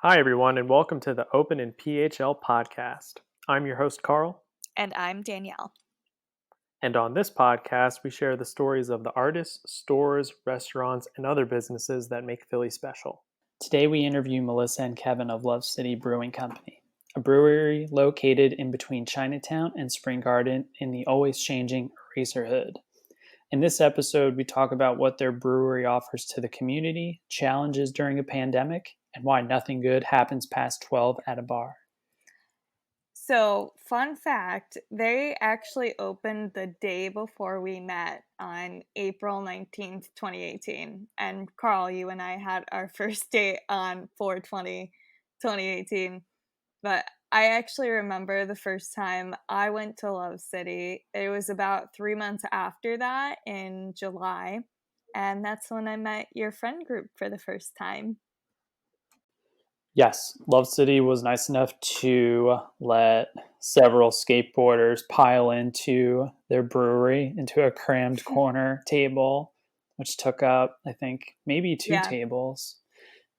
Hi, everyone, and welcome to the openinPHL podcast. I'm your host, Carl. And I'm Danielle. And on this podcast, we share the stories of the artists, stores, restaurants, and other businesses that make Philly special. Today we interview Melissa and Kevin of Love City Brewing Company, a brewery located in between Chinatown and Spring Garden in the always changing Eraserhood. In this episode, we talk about what their brewery offers to the community, challenges during a pandemic, and why nothing good happens past 12 at a bar. So, fun fact, they actually opened the day before we met on April 19th, 2018. And Carl, you and I had our first date on 4/20, 2018. But I actually remember the first time I went to Love City. It was about 3 months after that in July. And that's when I met your friend group for the first time. Yes, Love City was nice enough to let several skateboarders pile into their brewery, into a crammed corner table, which took up, I think, maybe two tables.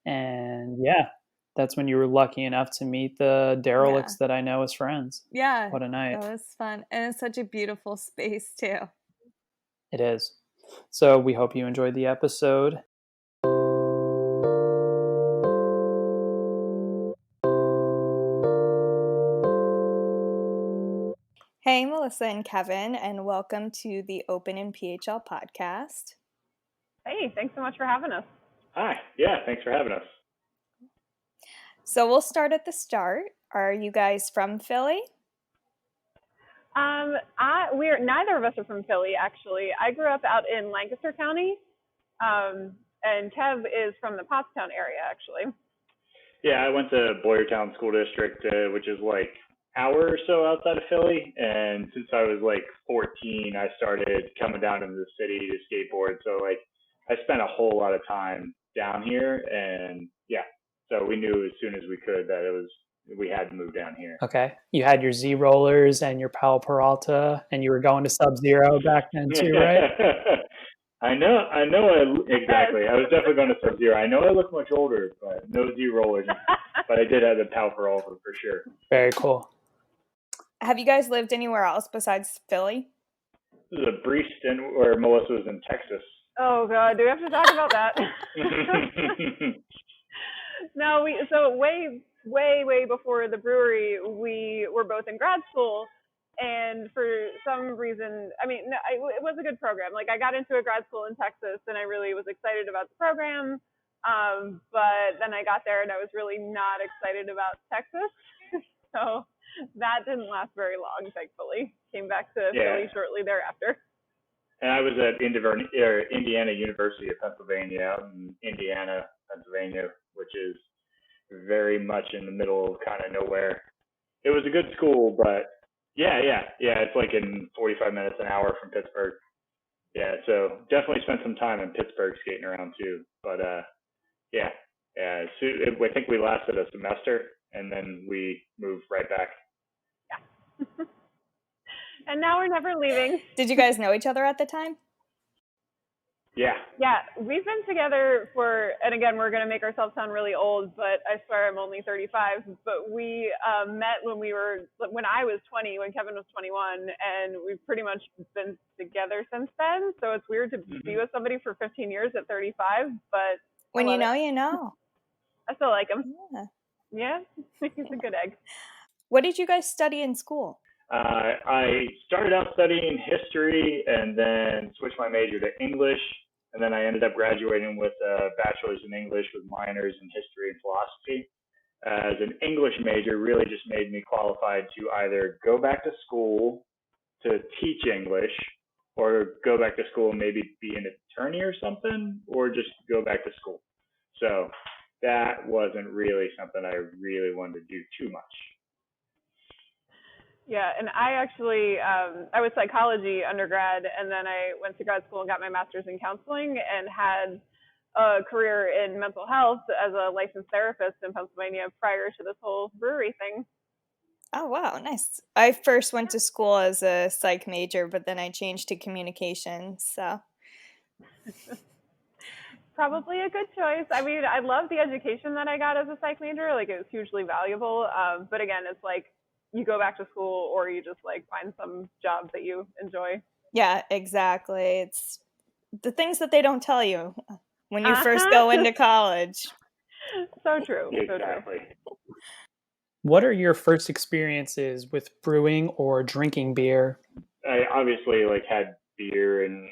And yeah, that's when you were lucky enough to meet the derelicts that I know as friends. Yeah. What a night. That was fun. And it's such a beautiful space, too. It is. So we hope you enjoyed the episode. Hey, Melissa and Kevin, and welcome to the openinPHL podcast. Hey, thanks so much for having us. Hi. Yeah, thanks for having us. So we'll start at the start. Are you guys from Philly? We're neither of us are from Philly, actually. I grew up out in Lancaster County, and Kev is from the Pottstown area, actually. Yeah, I went to Boyertown School District, which is like an hour or so outside of Philly. And since I was like 14, I started coming down into the city to skateboard. So like I spent a whole lot of time down here, and yeah, so we knew as soon as we could that we had to move down here. Okay. You had your Z rollers and your Powell Peralta, and you were going to Sub-Zero back then too, right? I know. Exactly. I was definitely going to Sub-Zero. I know I look much older, but no Z rollers. But I did have the Powell Peralta for sure. Very cool. Have you guys lived anywhere else besides Philly? This is a brief stint where Melissa was in Texas. Oh God, do we have to talk about that? No, so way before the brewery, we were both in grad school, and for some reason, it was a good program. Like I got into a grad school in Texas, and I really was excited about the program. But then I got there, and I was really not excited about Texas, so that didn't last very long. Thankfully, came back to Philly shortly thereafter. And I was at Indiana University of Pennsylvania, out in Indiana, Pennsylvania, which is very much in the middle of kind of nowhere. It was a good school, but yeah, it's like in 45 minutes, an hour from Pittsburgh. Yeah, so definitely spent some time in Pittsburgh skating around too. But yeah. So I think we lasted a semester, and then we moved right back. Yeah. And now we're never leaving. Did you guys know each other at the time? Yeah. Yeah, we've been together and again, we're going to make ourselves sound really old, but I swear I'm only 35. But we met when I was 20, when Kevin was 21, and we've pretty much been together since then. So it's weird to be with somebody for 15 years at 35, but when you know, you know. I still like him. Yeah, he's a good egg. What did you guys study in school? I started out studying history and then switched my major to English. And then I ended up graduating with a bachelor's in English with minors in history and philosophy. As an English major really just made me qualified to either go back to school to teach English, or go back to school and maybe be an attorney or something, or just go back to school. So that wasn't really something I really wanted to do too much. Yeah, and I actually, I was psychology undergrad, and then I went to grad school and got my master's in counseling, and had a career in mental health as a licensed therapist in Pennsylvania prior to this whole brewery thing. Oh, wow, nice. I first went to school as a psych major, but then I changed to communications, so. probably a good choice. I mean, I love the education that I got as a psych major. Like, it was hugely valuable. But again, it's like you go back to school or you just like find some job that you enjoy. Yeah, exactly. It's the things that they don't tell you when you first Uh-huh. go into college. So true. So true. Exactly. What are your first experiences with brewing or drinking beer? I obviously like had beer in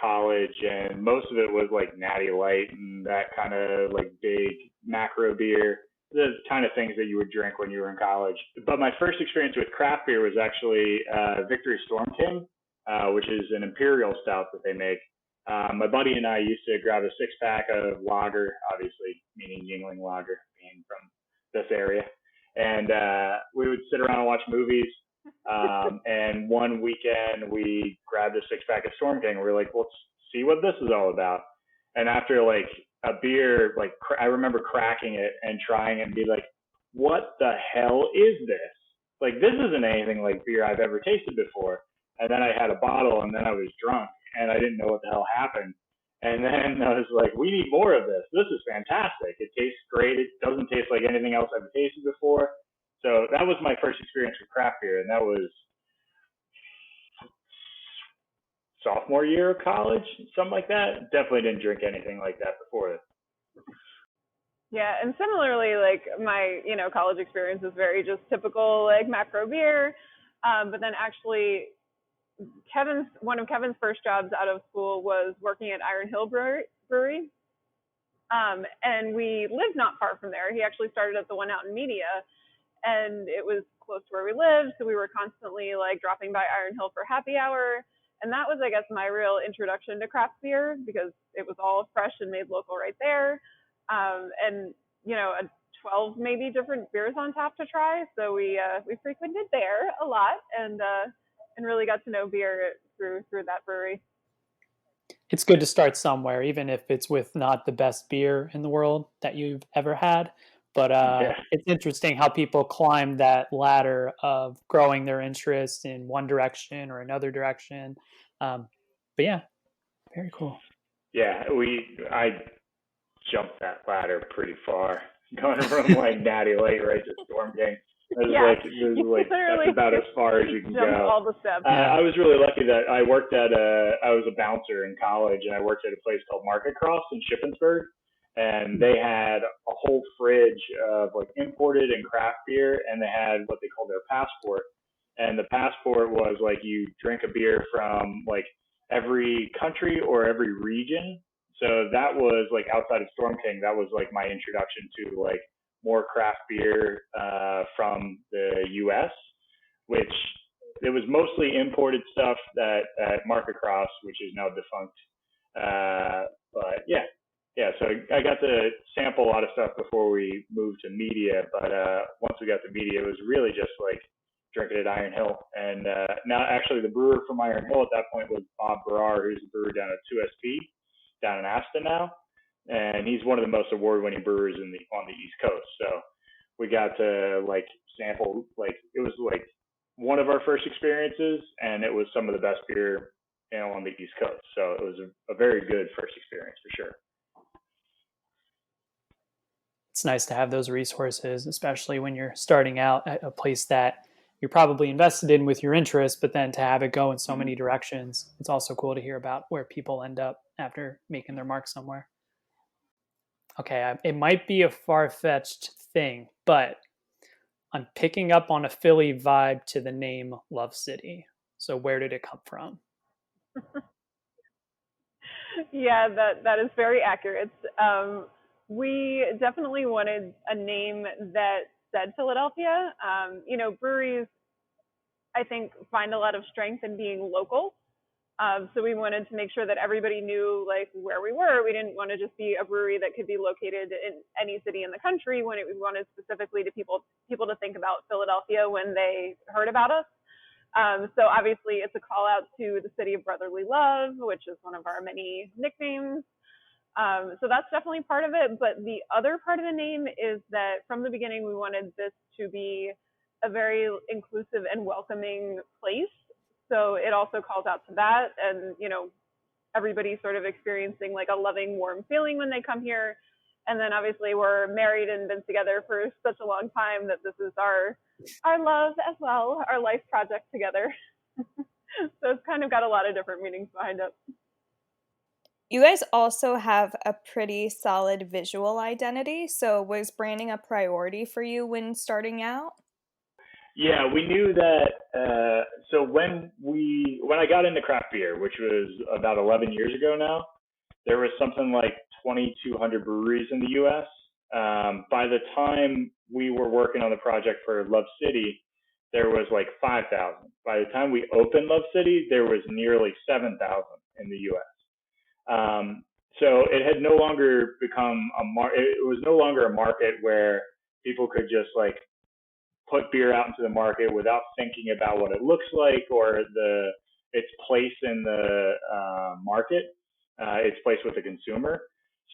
college, and most of it was like Natty Light and that kind of like big macro beer, the kind of things that you would drink when you were in college. But my first experience with craft beer was actually Victory Storm King, which is an imperial stout that they make. My buddy and I used to grab a 6-pack of lager, obviously meaning Yingling lager, being from this area, and we would sit around and watch movies. And one weekend we grabbed a 6-pack of Storm King. We were like, let's see what this is all about. And after like a beer, like I remember cracking it and trying it and be like, what the hell is this? Like, this isn't anything like beer I've ever tasted before. And then I had a bottle and then I was drunk and I didn't know what the hell happened. And then I was like, we need more of this. This is fantastic. It tastes great. It doesn't taste like anything else I've tasted before. So that was my first experience with craft beer, and that was sophomore year of college, something like that. Definitely didn't drink anything like that before. Yeah, and similarly, like my, college experience is very just typical like macro beer. But then actually one of Kevin's first jobs out of school was working at Iron Hill Brewery. And we lived not far from there. He actually started at the one out in Media, and it was close to where we lived, so we were constantly like dropping by Iron Hill for happy hour. And that was, I guess, my real introduction to craft beer, because it was all fresh and made local right there. And 12 maybe different beers on tap to try. So we frequented there a lot, and really got to know beer through that brewery. It's good to start somewhere, even if it's with not the best beer in the world that you've ever had. But Yeah. It's interesting how people climb that ladder of growing their interest in one direction or another direction. But yeah, very cool. Yeah, I jumped that ladder pretty far, going from like Natty Light right to Storm King. This is like that's about as far as you can go. All the steps. I was really lucky that I was a bouncer in college, and I worked at a place called Market Cross in Shippensburg, and they had a whole fridge of like imported and craft beer, and they had what they called their passport. And the passport was like you drink a beer from like every country or every region. So that was like outside of Storm King, that was like my introduction to like more craft beer from the U.S., which it was mostly imported stuff that at Market Cross, which is now defunct. But yeah. So I got to sample a lot of stuff before we moved to Media. But once we got to Media, it was really just like drinking at Iron Hill. And now actually the brewer from Iron Hill at that point was Bob Barrar, who's a brewer down at 2SP down in Aston now. And he's one of the most award-winning brewers on the East Coast. So we got to like sample, like it was like one of our first experiences, and it was some of the best beer on the East Coast. So it was a very good first experience for sure. It's nice to have those resources, especially when you're starting out at a place that you're probably invested in with your interests, but then to have it go in so many directions, it's also cool to hear about where people end up after making their mark somewhere. Okay, it might be a far-fetched thing, but I'm picking up on a Philly vibe to the name Love City. So where did it come from? Yeah, that is very accurate. We definitely wanted a name that said Philadelphia. Breweries, I think, find a lot of strength in being local. So we wanted to make sure that everybody knew like where we were. We didn't want to just be a brewery that could be located in any city in the country. We wanted specifically to people to think about Philadelphia when they heard about us. So obviously it's a call out to the city of brotherly love, which is one of our many nicknames. So that's definitely part of it. But the other part of the name is that from the beginning, we wanted this to be a very inclusive and welcoming place. So it also calls out to that. And, everybody sort of experiencing like a loving, warm feeling when they come here. And then obviously we're married and been together for such a long time that this is our love as well, our life project together. So it's kind of got a lot of different meanings behind it. You guys also have a pretty solid visual identity. So was branding a priority for you when starting out? Yeah, we knew that. So when I got into craft beer, which was about 11 years ago now, there was something like 2,200 breweries in the U.S. By the time we were working on the project for Love City, there was like 5,000. By the time we opened Love City, there was nearly 7,000 in the U.S. So it had no longer become it was no longer a market where people could just like put beer out into the market without thinking about what it looks like or its place in the market, its place with the consumer.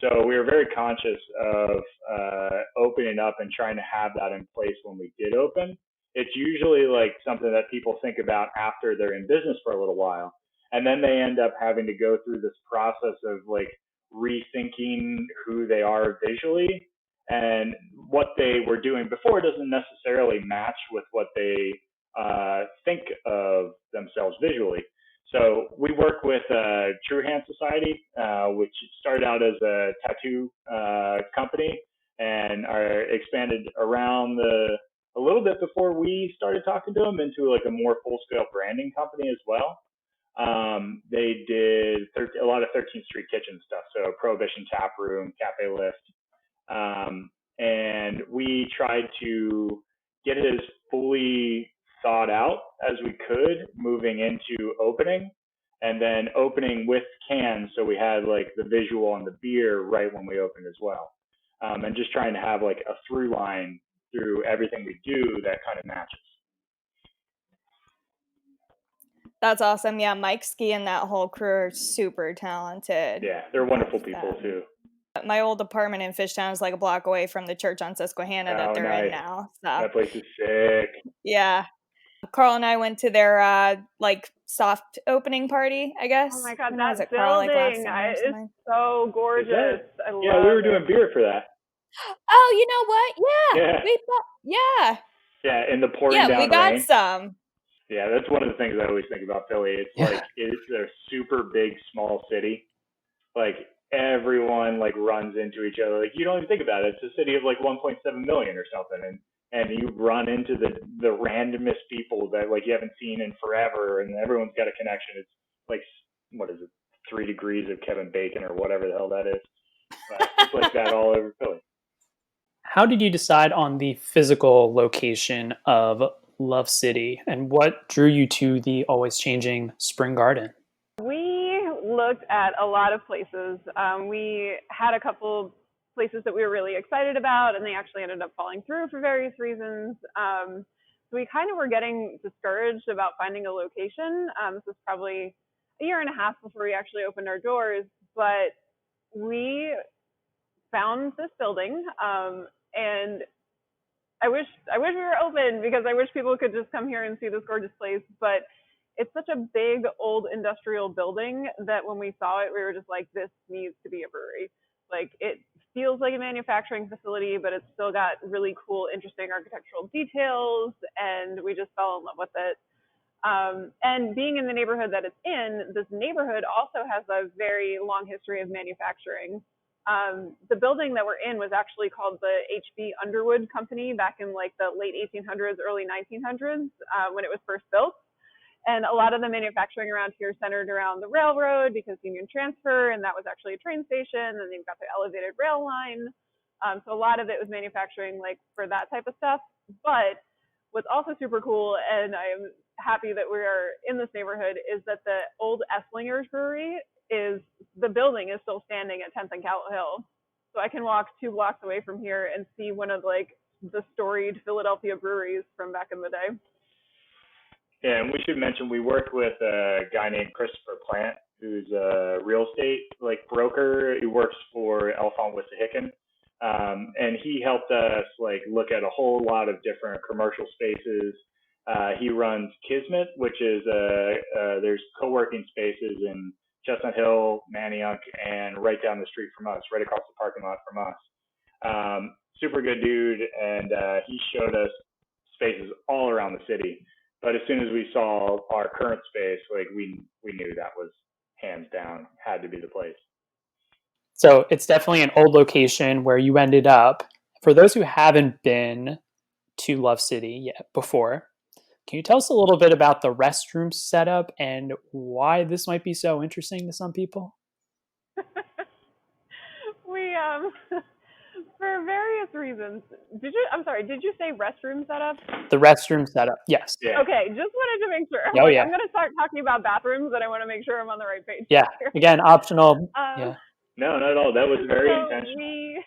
So we were very conscious of opening up and trying to have that in place when we did open. It's usually like something that people think about after they're in business for a little while, and then they end up having to go through this process of like rethinking who they are visually, and what they were doing before doesn't necessarily match with what they think of themselves visually. So we work with True Hand Society, which started out as a tattoo company and are expanded around a little bit before we started talking to them into like a more full-scale branding company as well. They did a lot of 13th Street Kitchen stuff, so Prohibition Tap Room, Cafe Lift, and we tried to get it as fully thought out as we could moving into opening, and then opening with cans, so we had like the visual on the beer right when we opened as well, and just trying to have like a through line through everything we do that kind of matches. That's awesome. Yeah, Mike Ski and that whole crew are super talented. Yeah, they're wonderful people too. My old apartment in Fishtown is like a block away from the church on Susquehanna that they're in now. So. That place is sick. Yeah. Carl and I went to their like soft opening party, I guess. Oh my God, when that building is so gorgeous. I love we were doing beer for that. Oh, you know what? Yeah. Yeah, in the pouring down rain. Yeah, we got some. Yeah, that's one of the things I always think about Philly. It's like it's a super big, small city. Like everyone like runs into each other. Like you don't even think about it. It's a city of like 1.7 million or something, and you run into the randomest people that like you haven't seen in forever, and everyone's got a connection. It's like, what is it, 3 degrees of Kevin Bacon or whatever the hell that is. But it's like that all over Philly. How did you decide on the physical location of Love City, and what drew you to the always changing Spring Garden? We looked at a lot of places. We had a couple places that we were really excited about, and they actually ended up falling through for various reasons. So we kind of were getting discouraged about finding a location. This was probably a year and a half before we actually opened our doors, but we found this building, and I wish we were open, because I wish people could just come here and see this gorgeous place. But it's such a big old industrial building that when we saw it, we were just like, this needs to be a brewery. Like it feels like a manufacturing facility, but it's still got really cool, interesting architectural details, and we just fell in love with it. And being in the neighborhood that it's in, this neighborhood also has a very long history of manufacturing. The building that we're in was actually called the H.B. Underwood Company back in like the late 1800s, early 1900s, when it was first built. And a lot of the manufacturing around here centered around the railroad, because Union Transfer, and that was actually a train station, and they've got the elevated rail line. So a lot of it was manufacturing like for that type of stuff. But what's also super cool, and I am happy that we are in this neighborhood, is that the old Esslinger's Brewery the building is still standing at 10th and Capitol Hill. So I can walk 2 blocks away from here and see one of like the storied Philadelphia breweries from back in the day. Yeah, and we should mention we worked with a guy named Christopher Plant, who's a real estate like broker. He works for Elfont Wissahickon. And he helped us like look at a whole lot of different commercial spaces. He runs Kismet, which is there's co-working spaces in Chestnut Hill, Manayunk, and right down the street from us, right across the parking lot from us. Super good dude, and he showed us spaces all around the city. But as soon as we saw our current space, like we knew that was hands down had to be the place. So it's definitely an old location where you ended up. For those who haven't been to Love City yet before, can you tell us a little bit about the restroom setup and why this might be so interesting to some people? We for various reasons. Did you say restroom setup? The restroom setup, yes. Yeah. Okay, just wanted to make sure. Oh, yeah. I'm gonna start talking about bathrooms, and I want to make sure I'm on the right page. Yeah. Here. Again, optional. Yeah. No, not at all. That was very So intentional.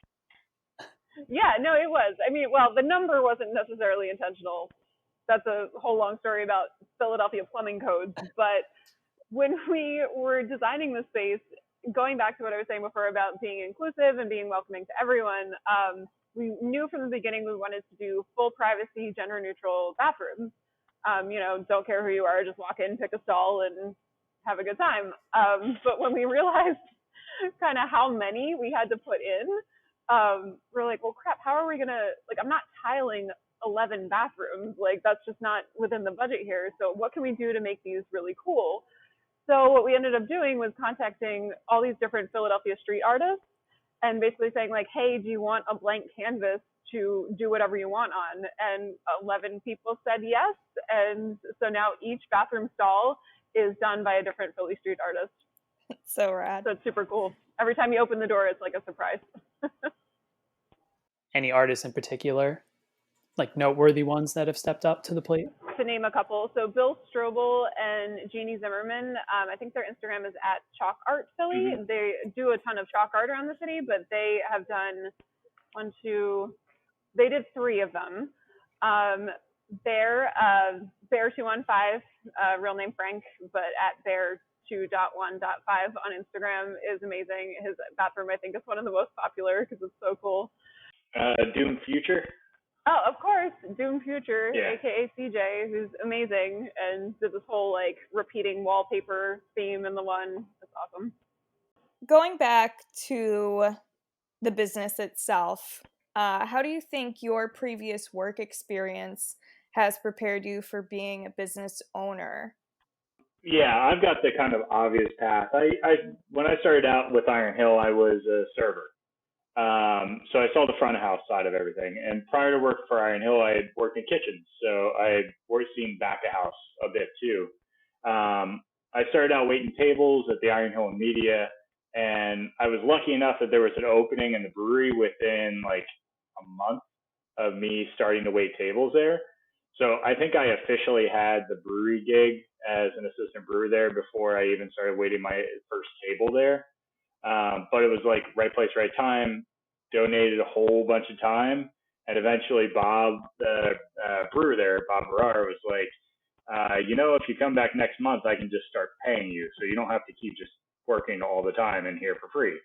Yeah, no, it was. I mean, well, the number wasn't necessarily intentional. That's a whole long story about Philadelphia plumbing codes. But when we were designing the space, going back to what I was saying before about being inclusive and being welcoming to everyone, we knew from the beginning we wanted to do full privacy, gender neutral bathrooms. Don't care who you are, just walk in, pick a stall, and have a good time. But when we realized kind of how many we had to put in, we're like, well, crap, how are we gonna, like, I'm not tiling 11 bathrooms, like that's just not within the budget here. So what can we do to make these really cool? So what we ended up doing was contacting all these different Philadelphia street artists and basically saying like, hey, do you want a blank canvas to do whatever you want on? And 11 people said yes. And so now each bathroom stall is done by a different Philly street artist. So rad. So it's super cool. Every time you open the door, it's like a surprise. Any artists in particular, like noteworthy ones that have stepped up to the plate? To name a couple, so Bill Strobel and Jeannie Zimmerman, I think their Instagram is at Chalk Art Philly. Mm-hmm. They do a ton of chalk art around the city, but they have done they did 3 of them. Bear 215, real name Frank, but at Bear 2.1.5 on Instagram is amazing. His bathroom, I think, is one of the most popular because it's so cool. Doom Future. Oh, of course, Doom Future, yeah. aka CJ, who's amazing and did this whole like repeating wallpaper theme in the one. That's awesome. Going back to the business itself, how do you think your previous work experience has prepared you for being a business owner? Yeah, I've got the kind of obvious path. When I started out with Iron Hill, I was a server. So I saw the front of house side of everything. And prior to work for Iron Hill, I had worked in kitchens. So I had seen back of house a bit too. I started out waiting tables at the Iron Hill and Media. And I was lucky enough that there was an opening in the brewery within like a month of me starting to wait tables there. So I think I officially had the brewery gig as an assistant brewer there before I even started waiting my first table there. But it was like right place, right time, donated a whole bunch of time. And eventually Bob, the brewer there, Bob Barrar, was like, if you come back next month, I can just start paying you. So you don't have to keep just working all the time in here for free.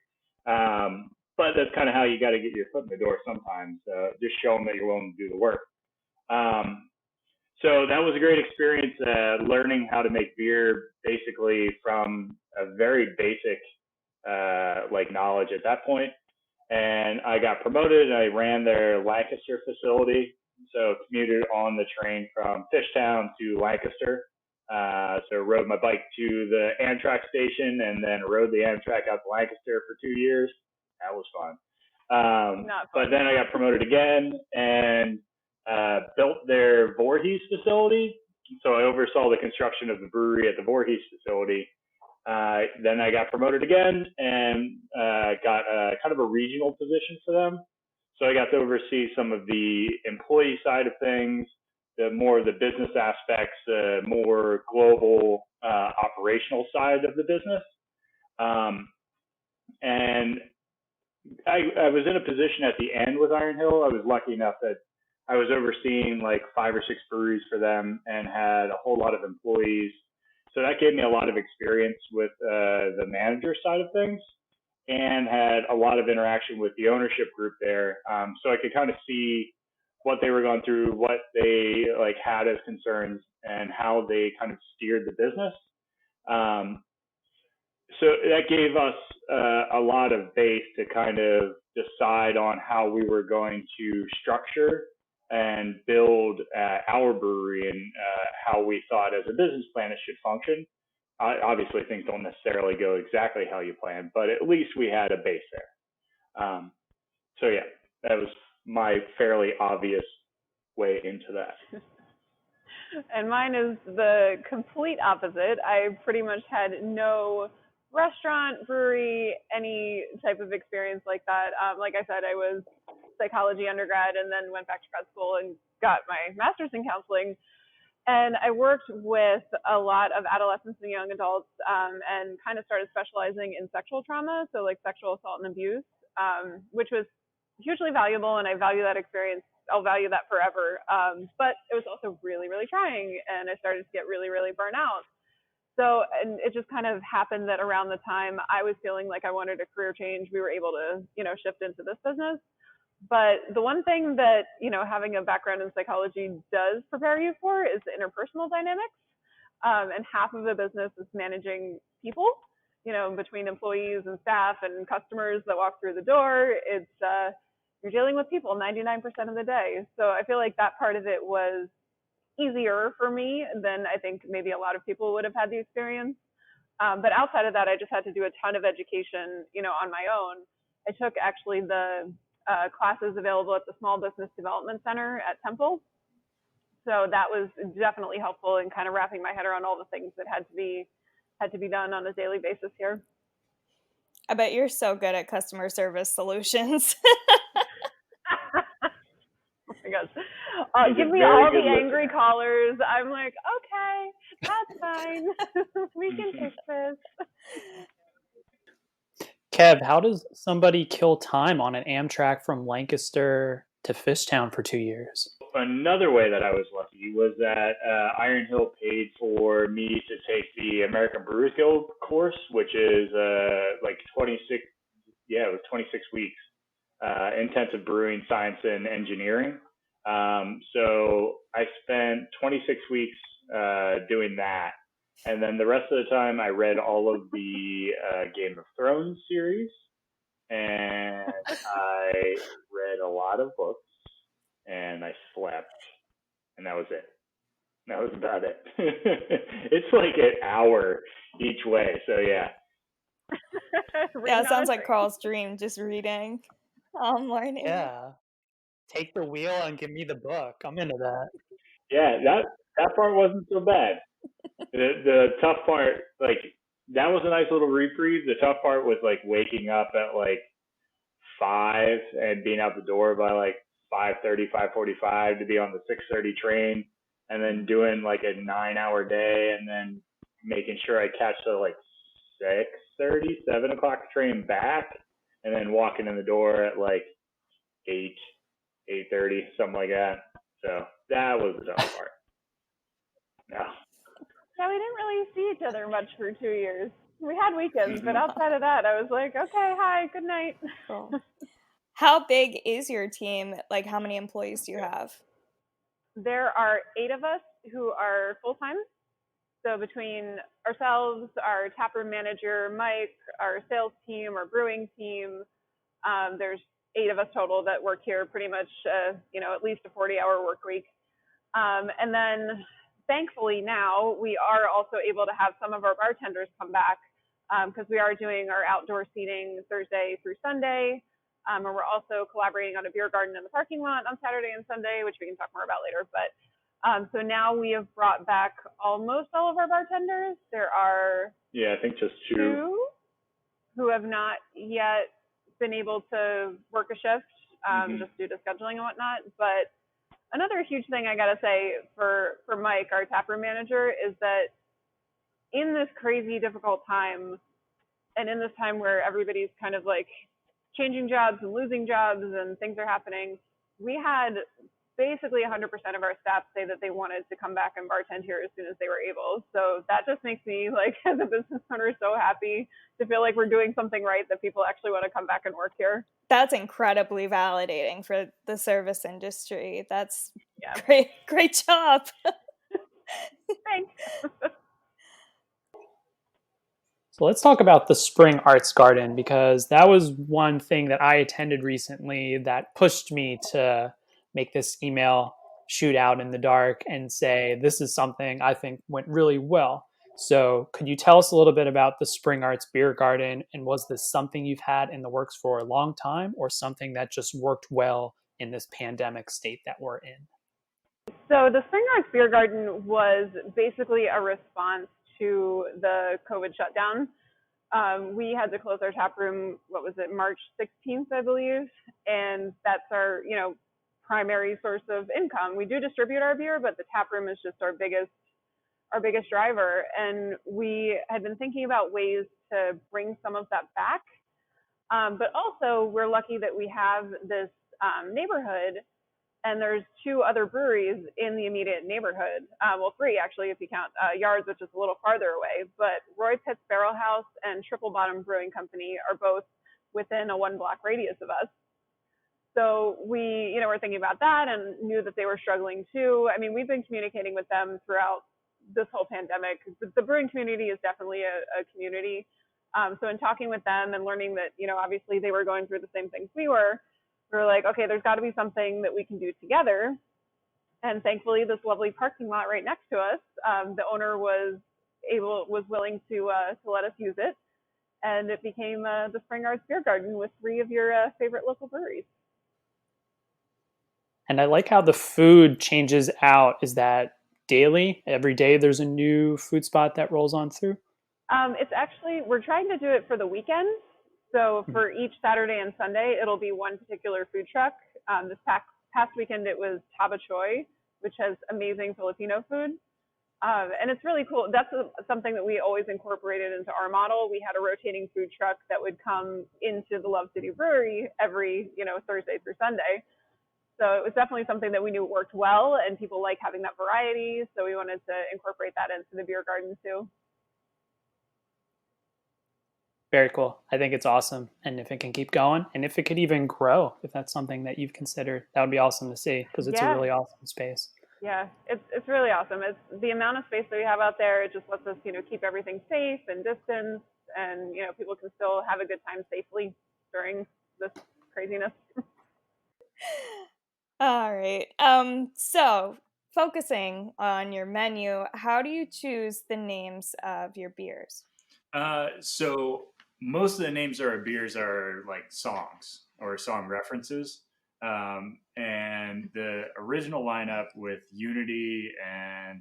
But that's kind of how you got to get your foot in the door sometimes. Just show them that you're willing to do the work. So that was a great experience, learning how to make beer basically from a very basic knowledge at that point. And I got promoted and I ran their Lancaster facility. So commuted on the train from Fishtown to Lancaster. So rode my bike to the Amtrak station and then rode the Amtrak out to Lancaster for 2 years. That was fun. But then I got promoted again and built their Voorhees facility. So I oversaw the construction of the brewery at the Voorhees facility. Then I got promoted again and got kind of a regional position for them. So I got to oversee some of the employee side of things, more of the business aspects, more global operational side of the business. And I was in a position at the end with Iron Hill. I was lucky enough that I was overseeing like 5 or 6 breweries for them and had a whole lot of employees. So that gave me a lot of experience with the manager side of things and had a lot of interaction with the ownership group there. So I could kind of see what they were going through, what they had as concerns and how they kind of steered the business. So that gave us a lot of base to kind of decide on how we were going to structure and build our brewery and how we thought as a business plan it should function. Obviously, things don't necessarily go exactly how you plan, but at least we had a base there. So yeah, that was my fairly obvious way into that. And mine is the complete opposite. I pretty much had no restaurant, brewery, any type of experience like that. Like I said, I was psychology undergrad and then went back to grad school and got my master's in counseling. And I worked with a lot of adolescents and young adults, and kind of started specializing in sexual trauma, so like sexual assault and abuse, which was hugely valuable, and I value that experience. I'll value that forever. But it was also really, really trying, and I started to get really, really burnt out. So, and it just kind of happened that around the time I was feeling like I wanted a career change, we were able to, shift into this business. But the one thing that, having a background in psychology does prepare you for is the interpersonal dynamics. And half of the business is managing people, between employees and staff and customers that walk through the door. It's, you're dealing with people 99% of the day. So I feel like that part of it was easier for me than I think maybe a lot of people would have had the experience. But outside of that, I just had to do a ton of education, on my own. I took actually the classes available at the Small Business Development Center at Temple. So that was definitely helpful in kind of wrapping my head around all the things that had to be done on a daily basis here. I bet you're so good at customer service solutions. Oh my gosh. Give me all the angry callers. I'm like, okay, that's fine. We can fix this. Kev, how does somebody kill time on an Amtrak from Lancaster to Fishtown for 2 years? Another way that I was lucky was that Iron Hill paid for me to take the American Brewers Guild course, which is like 26, it was 26 weeks, intensive brewing science and engineering. So I spent 26 weeks doing that. And then the rest of the time I read all of the Game of Thrones series, and I read a lot of books, and I slept, and that was it. That was about it. It's like an hour each way, so yeah. Yeah, it sounds like Carl's dream, just reading all morning. Yeah. Take the wheel and give me the book. I'm into that. Yeah, that part wasn't so bad. The tough part, like, that was a nice little reprieve. The tough part was like waking up at like 5 and being out the door by like 5:30, 5:45 to be on the 6:30 train, and then doing like a 9-hour day, and then making sure I catch the like 6:30, 7 o'clock train back, and then walking in the door at like 8:30, something like that. So that was the tough part. No. Yeah, we didn't really see each other much for 2 years. We had weekends, but outside of that, I was like, okay, hi, good night. Cool. How big is your team? Like, how many employees do you have? There are 8 of us who are full-time. So between ourselves, our taproom manager, Mike, our sales team, our brewing team, there's 8 of us total that work here pretty much, at least a 40-hour work week. And then thankfully now we are also able to have some of our bartenders come back, because we are doing our outdoor seating Thursday through Sunday. And we're also collaborating on a beer garden in the parking lot on Saturday and Sunday, which we can talk more about later. But so now we have brought back almost all of our bartenders. There are I think just 2 who have not yet been able to work a shift, just due to scheduling and whatnot. But another huge thing I gotta say for Mike, our taproom manager, is that in this crazy difficult time, and in this time where everybody's kind of like changing jobs and losing jobs and things are happening, we had basically 100% of our staff say that they wanted to come back and bartend here as soon as they were able. So that just makes me, like, as a business owner, so happy to feel like we're doing something right, that people actually want to come back and work here. That's incredibly validating for the service industry. That's great job. Thanks. So let's talk about the Spring Arts Garden, because that was one thing that I attended recently that pushed me to make this email shoot out in the dark and say, this is something I think went really well. So could you tell us a little bit about the Spring Arts Beer Garden, and was this something you've had in the works for a long time, or something that just worked well in this pandemic state that we're in? So the Spring Arts Beer Garden was basically a response to the COVID shutdown. We had to close our tap room, what was it, March 16th, I believe, and that's our, primary source of income. We do distribute our beer, but the tap room is just our biggest driver. And we had been thinking about ways to bring some of that back. But also, we're lucky that we have this neighborhood, and there's two other breweries in the immediate neighborhood. Well, three actually, if you count Yards, which is a little farther away. But Roy Pitt's Barrel House and Triple Bottom Brewing Company are both within a 1 block radius of us. So we, were thinking about that and knew that they were struggling too. I mean, we've been communicating with them throughout this whole pandemic. The brewing community is definitely a community. So in talking with them and learning that, obviously they were going through the same things we were like, okay, there's got to be something that we can do together. And thankfully, this lovely parking lot right next to us, the owner was willing to let us use it, and it became the Spring Arts Beer Garden with three of your favorite local breweries. And I like how the food changes out. Is that daily? Every day there's a new food spot that rolls on through? It's actually, we're trying to do it for the weekend. So for each Saturday and Sunday, it'll be one particular food truck. This past weekend, it was Taba Choy, which has amazing Filipino food. And it's really cool. That's something that we always incorporated into our model. We had a rotating food truck that would come into the Love City Brewery every, Thursday through Sunday. So it was definitely something that we knew worked well, and people like having that variety. So we wanted to incorporate that into the beer garden too. Very cool. I think it's awesome. And if it can keep going, and if it could even grow, if that's something that you've considered, that would be awesome to see, because it's a really awesome space. Yeah, it's really awesome. It's the amount of space that we have out there. It just lets us, keep everything safe and distance, and people can still have a good time safely during this craziness. All right. So focusing on your menu, how do you choose the names of your beers? So most of the names of our beers are like songs or song references. And the original lineup with Unity and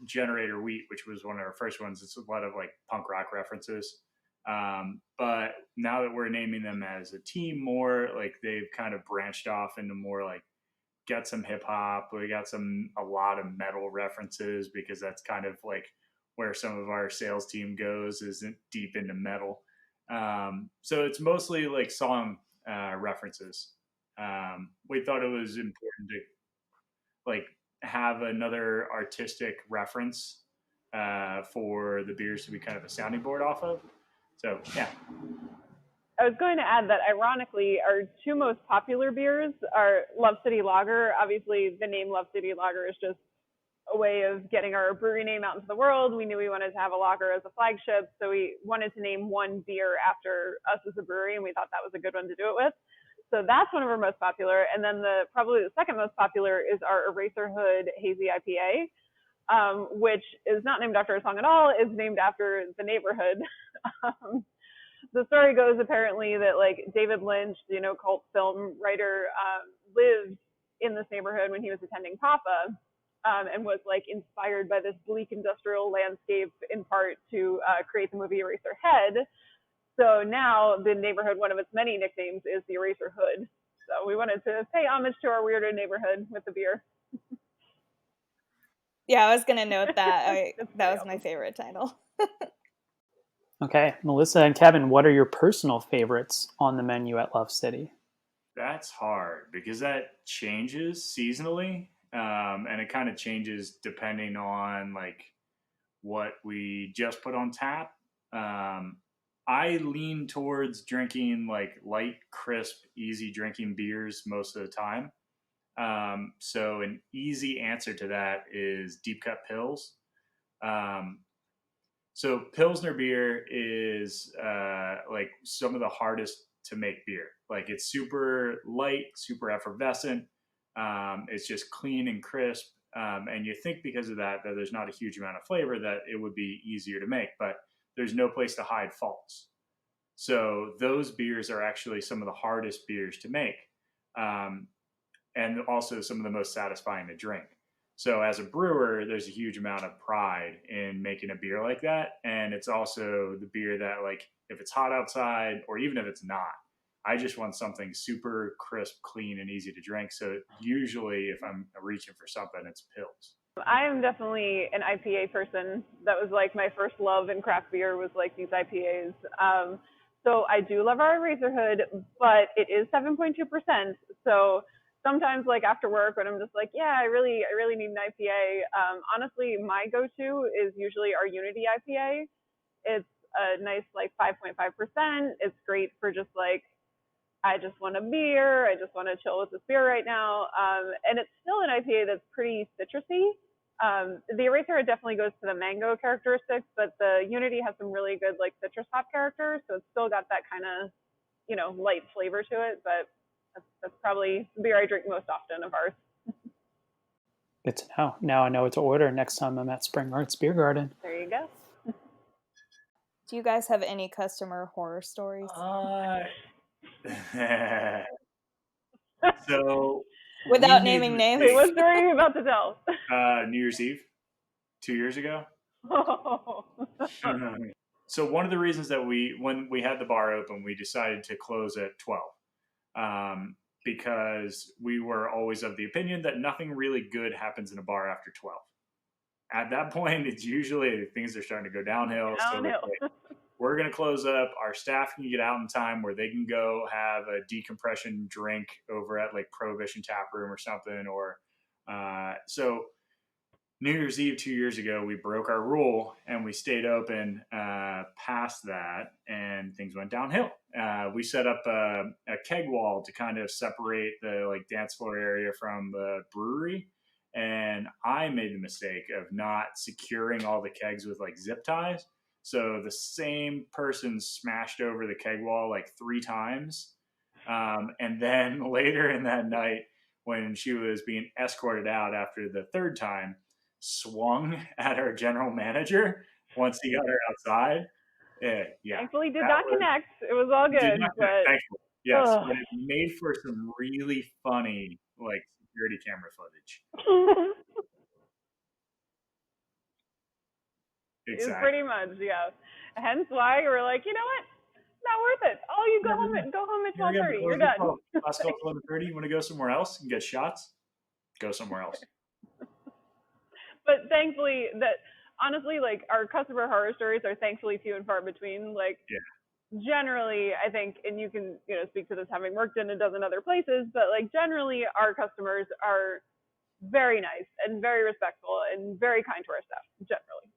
Generator Wheat, which was one of our first ones, it's a lot of like punk rock references. But now that we're naming them as a team more, like they've kind of branched off into more like got some hip hop. We got a lot of metal references, because that's kind of like where some of our sales team goes, isn't deep into metal. So it's mostly like song references. We thought it was important to like have another artistic reference for the beers to be kind of a sounding board off of. So yeah. I was going to add that ironically, our two most popular beers are Love City Lager. Obviously, the name Love City Lager is just a way of getting our brewery name out into the world. We knew we wanted to have a lager as a flagship, so we wanted to name one beer after us as a brewery, and we thought that was a good one to do it with. So that's one of our most popular. And then probably the second most popular is our Eraser Hood Hazy IPA, which is not named after a song at all. It's named after the neighborhood. The story goes apparently that like David Lynch, cult film writer, lived in this neighborhood when he was attending Papa, and was like inspired by this bleak industrial landscape in part to create the movie Eraserhead. So now the neighborhood, one of its many nicknames, is the Eraser Hood. So we wanted to pay homage to our weirder neighborhood with the beer. Yeah, I was gonna note that. That was my favorite title. Okay, Melissa and Kevin, what are your personal favorites on the menu at Love City? That's hard because that changes seasonally, and it kind of changes depending on like what we just put on tap. I lean towards drinking like light, crisp, easy drinking beers most of the time. So an easy answer to that is deep cut pills. Um, So Pilsner beer is like some of the hardest to make beer. Like it's super light, super effervescent. It's just clean and crisp. And you think because of that there's not a huge amount of flavor, that it would be easier to make, but there's no place to hide faults. So those beers are actually some of the hardest beers to make, um, and also some of the most satisfying to drink. So as a brewer, there's a huge amount of pride in making a beer like that, and it's also the beer that, like, if it's hot outside or even if it's not, I just want something super crisp, clean, and easy to drink. So usually, if I'm reaching for something, it's Pils. I am definitely an IPA person. That was like my first love in craft beer, was like these IPAs. So I do love our Razorhood, but it is 7.2%. So sometimes, like after work, when I'm just like, yeah, I really need an IPA. Honestly, my go-to is usually our Unity IPA. It's a nice like 5.5%. It's great for just like, I just want a beer. I just want to chill with this beer right now. And it's still an IPA that's pretty citrusy. The Eraser definitely goes to the mango characteristics, but the Unity has some really good like citrus hop characters. So it's still got that kind of, light flavor to it. But that's probably the beer I drink most often of ours. Good to know. Now I know what to order next time I'm at Spring Arts Beer Garden. There you go. Do you guys have any customer horror stories? So Without naming names? Wait, what story are you about to tell? New Year's Eve, 2 years ago. Oh. So one of the reasons that when we had the bar open, we decided to close at 12, because we were always of the opinion that nothing really good happens in a bar after 12. At that point, it's usually things are starting to go downhill. So we're going to close up. Our staff can get out in time where they can go have a decompression drink over at like Prohibition Tap Room or something. Or so New Year's Eve 2 years ago, we broke our rule and we stayed open past that, and things went downhill. We set up a keg wall to kind of separate the like dance floor area from the brewery, and I made the mistake of not securing all the kegs with like zip ties. So the same person smashed over the keg wall like 3 times, and then later in that night, when she was being escorted out after the 3rd time, swung at our general manager once he got her outside. Yeah. Thankfully, did not connect. It was all good. Did not connect, but thankfully. Yes, but it made for some really funny like security camera footage. Exactly. It's pretty much, yeah. Hence why we're like, you know what? Not worth it. Oh, you go home at 12:30. You're done. Last call 11:30. You want to go somewhere else and get shots? Go somewhere else. But thankfully, that honestly, like our customer horror stories are thankfully few and far between. Like, generally, I think, and you can speak to this having worked in a dozen other places, but like generally, our customers are very nice and very respectful and very kind to our staff. Generally.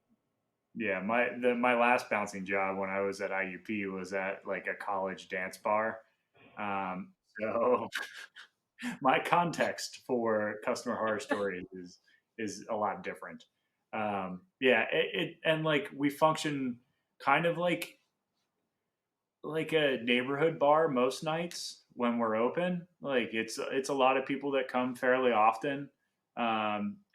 Yeah, my last bouncing job when I was at IUP was at like a college dance bar. So my context for customer horror stories is a lot different. Yeah, it and like we function kind of like a neighborhood bar most nights when we're open. Like it's a lot of people that come fairly often.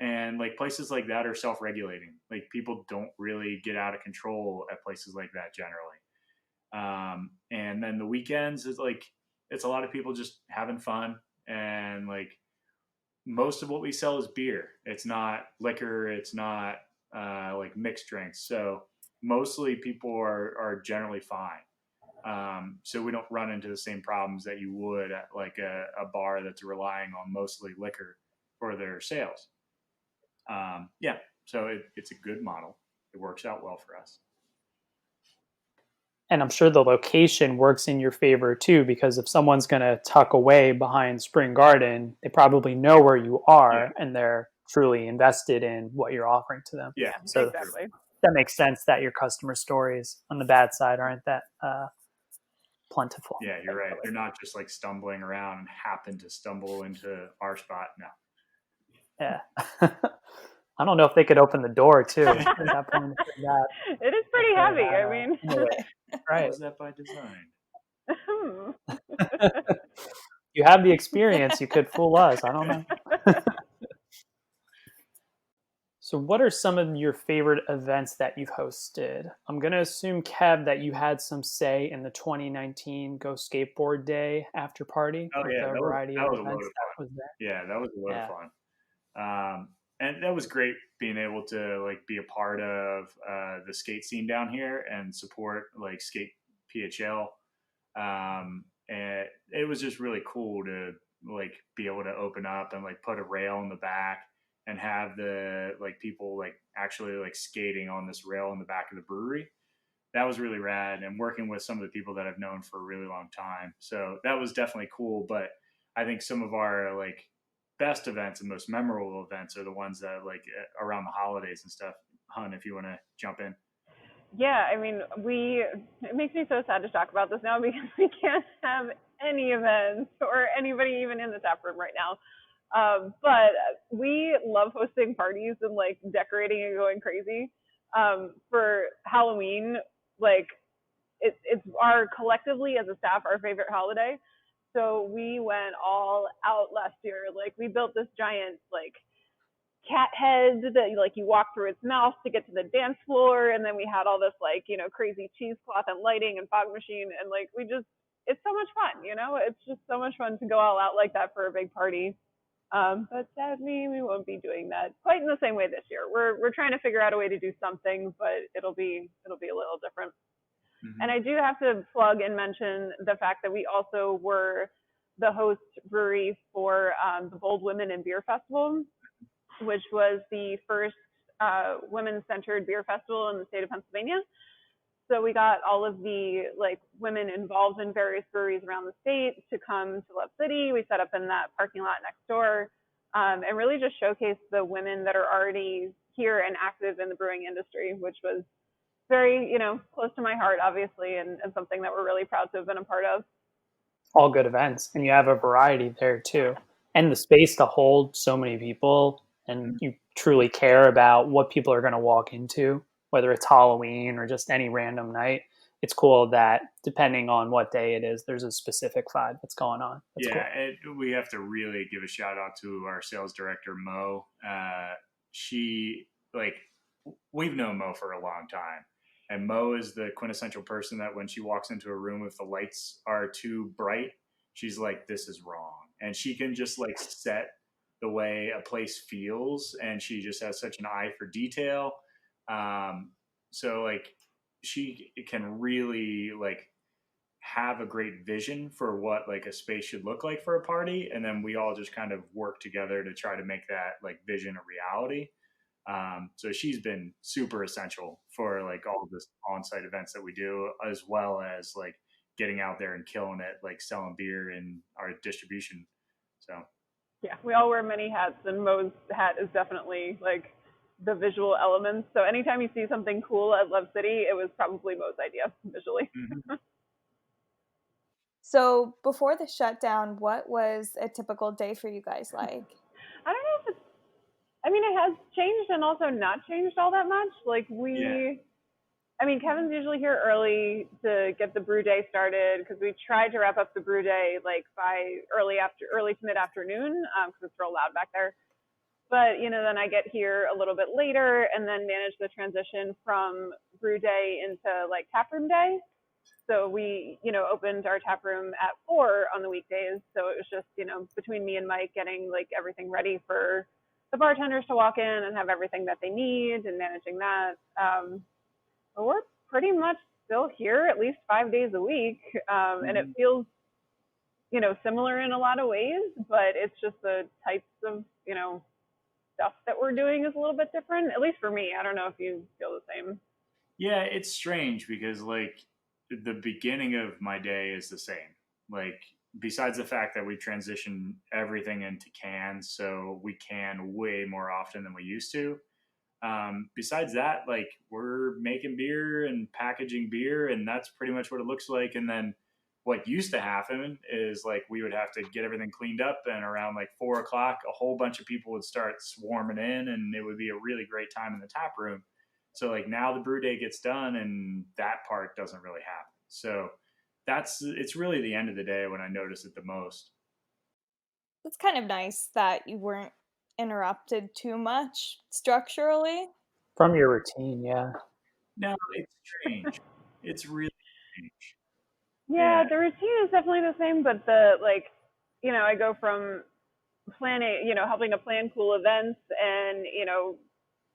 And like places like that are self-regulating. Like people don't really get out of control at places like that generally. And then the weekends is like it's a lot of people just having fun, and like most of what we sell is beer. It's not liquor. It's not like mixed drinks. So mostly people are generally fine. So we don't run into the same problems that you would at like a bar that's relying on mostly liquor for their sales. Yeah, so it's a good model. It works out well for us. And I'm sure the location works in your favor too, because if someone's going to tuck away behind Spring Garden, they probably know where you are and they're truly invested in what you're offering to them. Yeah, so exactly. That makes sense that your customer stories on the bad side aren't that plentiful. Yeah, you're right. They're not just like stumbling around and happen to stumble into our spot. No. Yeah. I don't know if they could open the door too at that point. It is pretty heavy. I mean, right. Was that by design? You have the experience. You could fool us. I don't know. So what are some of your favorite events that you've hosted? I'm going to assume, Kev, that you had some say in the 2019 Go Skateboard Day after party Oh with yeah, a variety that of was a load events of that fun. was there. Yeah, that was a load of Yeah. fun. And that was great being able to like be a part of the skate scene down here and support like skate PHL. And it was just really cool to like be able to open up and like put a rail in the back and have the like people like actually like skating on this rail in the back of the brewery. That was really rad, and working with some of the people that I've known for a really long time. So that was definitely cool. But I think some of our like best events and most memorable events are the ones that like around the holidays and stuff. Hun, if you want to jump in. Yeah, I mean, it makes me so sad to talk about this now because we can't have any events or anybody even in the tap room right now. But we love hosting parties and like decorating and going crazy. For Halloween, like it's our collectively as a staff our favorite holiday. So we went all out last year. Like we built this giant like cat head that like you walk through its mouth to get to the dance floor, and then we had all this like crazy cheesecloth and lighting and fog machine, and like we just it's so much fun. It's just so much fun to go all out like that for a big party. But sadly, we won't be doing that quite in the same way this year. We're trying to figure out a way to do something, but it'll be a little different. Mm-hmm. And I do have to plug and mention the fact that we also were the host brewery for the Bold Women in Beer Festival, which was the first women-centered beer festival in the state of Pennsylvania. So we got all of the like women involved in various breweries around the state to come to Love City. We set up in that parking lot next door, and really just showcase the women that are already here and active in the brewing industry, which was very, close to my heart, obviously, and something that we're really proud to have been a part of. All good events, and you have a variety there too, and the space to hold so many people, and you truly care about what people are going to walk into, whether it's Halloween or just any random night. It's cool that depending on what day it is, there's a specific vibe that's going on. That's yeah, cool. we have to really give a shout out to our sales director Mo. She like we've known Mo for a long time, and Mo is the quintessential person that when she walks into a room, if the lights are too bright, she's like, "This is wrong," and she can just like set the way a place feels, and she just has such an eye for detail. So like she can really like have a great vision for what like a space should look like for a party, and then we all just kind of work together to try to make that like vision a reality. So she's been super essential for like all of this on-site events that we do, as well as like getting out there and killing it, like selling beer and our distribution. So yeah, we all wear many hats, and Mo's hat is definitely like the visual elements. So anytime you see something cool at Love City, it was probably Mo's idea visually. Mm-hmm. So before the shutdown, what was a typical day for you guys like? I don't know if it's, I mean, it has changed and also not changed all that much. Like I mean, Kevin's usually here early to get the brew day started because we tried to wrap up the brew day like by early to mid afternoon because it's real loud back there. But then I get here a little bit later and then manage the transition from brew day into like tap room day. So we, opened our tap room at 4 on the weekdays. So it was just, between me and Mike getting like everything ready for the bartenders to walk in and have everything that they need and managing that. But we're pretty much still here at least 5 days a week. And it feels, similar in a lot of ways, but it's just the types of, stuff that we're doing is a little bit different, at least for me. I don't know if you feel the same. yeah, it's strange because like the beginning of my day is the same. Like besides the fact that we transition everything into cans, so we can way more often than we used to. Besides that, like we're making beer and packaging beer, and that's pretty much what it looks like. And then what used to happen is like we would have to get everything cleaned up, and around like 4 o'clock, a whole bunch of people would start swarming in, and it would be a really great time in the tap room. So like now the brew day gets done, and that part doesn't really happen. So it's really the end of the day when I notice it the most. It's kind of nice that you weren't interrupted too much structurally. From your routine, yeah. No, it's strange. It's really strange. Yeah, the routine is definitely the same, but I go from planning, helping to plan cool events and,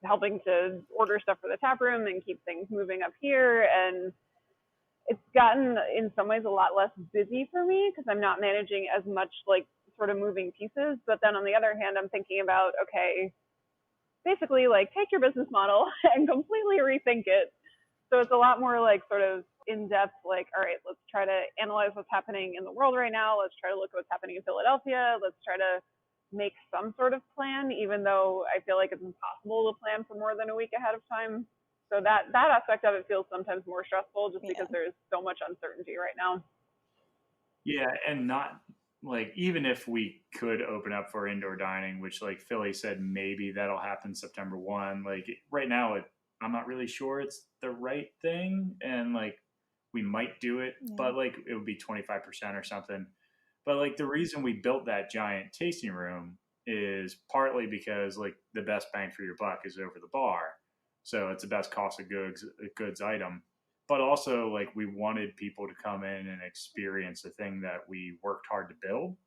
helping to order stuff for the tap room and keep things moving up here. And it's gotten in some ways a lot less busy for me because I'm not managing as much like sort of moving pieces. But then on the other hand, I'm thinking about, okay, basically like take your business model and completely rethink it. So it's a lot more like sort of in depth, like, all right, let's try to analyze what's happening in the world right now. Let's try to look at what's happening in Philadelphia. Let's try to make some sort of plan, even though I feel like it's impossible to plan for more than a week ahead of time. So that aspect of it feels sometimes more stressful just because there's so much uncertainty right now. Yeah, and not like even if we could open up for indoor dining, which like Philly said maybe that'll happen September 1, like right now I'm not really sure it's the right thing, and like we might do it, but like it would be 25% or something. But like the reason we built that giant tasting room is partly because like the best bang for your buck is over the bar. So it's the best cost of goods item. But also like we wanted people to come in and experience the thing that we worked hard to build.